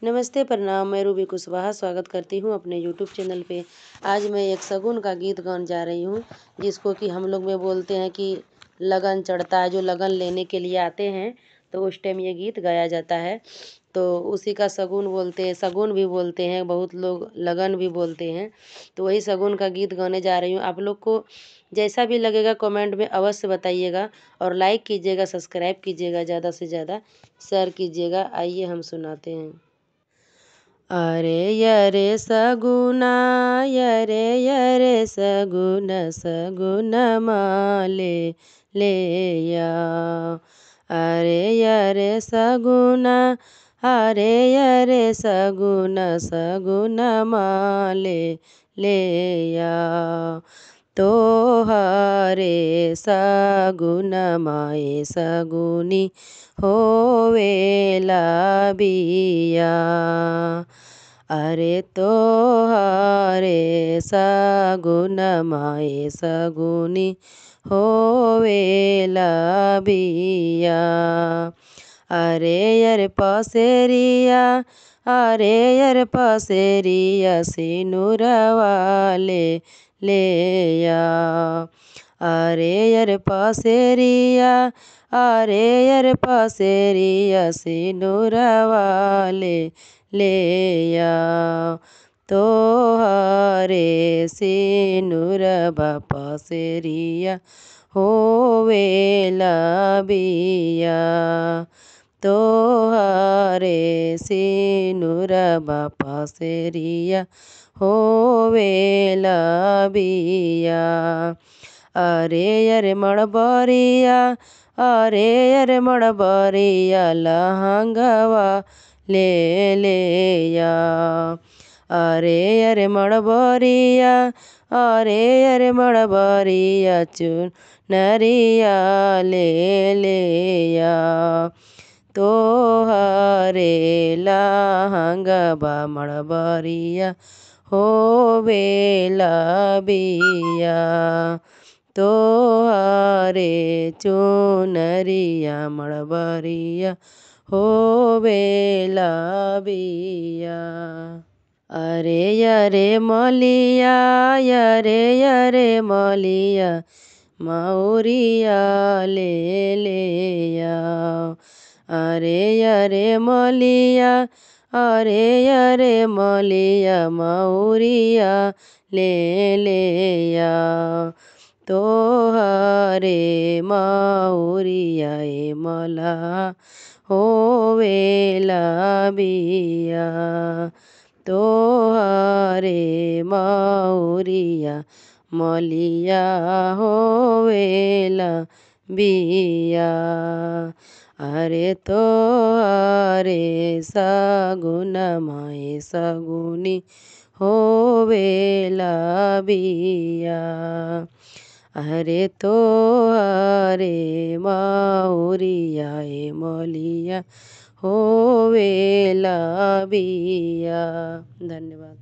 नमस्ते प्रणाम, मैं रूबी कुशवाहा स्वागत करती हूँ अपने यूट्यूब चैनल पे। आज मैं एक शगुन का गीत गाने जा रही हूँ, जिसको कि हम लोग में बोलते हैं कि लगन चढ़ता है। जो लगन लेने के लिए आते हैं तो उस टाइम ये गीत गाया जाता है, तो उसी का शगुन बोलते हैं। शगुन भी बोलते हैं, बहुत लोग लगन भी बोलते हैं। तो वही शगुन का गीत गाने जा रही हूँ। आप लोग को जैसा भी लगेगा कमेंट में अवश्य बताइएगा, और लाइक कीजिएगा, सब्सक्राइब कीजिएगा, ज़्यादा से ज़्यादा शेयर कीजिएगा। आइए हम सुनाते हैं। अरे यरे सगुना, यरे यरे सगुन सगुन माले ले या। अरे यरे सगुना, अरे यरे सगुन सगुन माले ले या। तो हरे सगुन माए सगुनी होवेला बिया। अरे तो हरे सगुन माए सगुनी होवेला बिया। अरे यर पसेरिया, अरे यर पसेरिया सिनुरवाले ले या। अरे यर पसेरिया, अरे यर पसेरिया सिनुरवाले ले या। तो हरे सिनुर पसेरिया होवेला बिया। तो हरे सिनुर पसेरिया होवेला बिया। अरे अरे मणबरिया, अरे अरे मणबरिया लहंगवा ले ले या। अरे अरे मणबरिया, अरे अरे मणबरिया चुनरिया ले ले या। तो हरे लहंगवा मणबरिया होवेला बिया। तो हरे चुनरिया मणबरिया होवेला बिया। अरे यरे मलिया, यरे यरे मलिया मौरिया ले ले या। अरे यरे मलिया, अरे यरे मलिया मौरिया ले ले या। तो हरे मौरिया ए मला होवेला बिया। तो हरे मौरिया मलिया होवेला बिया। अरे तो हरे सगुन माए सगुनी होवेला बिया। अरे तो हरे मौरिया ए मलिया होवेला बिया। धन्यवाद।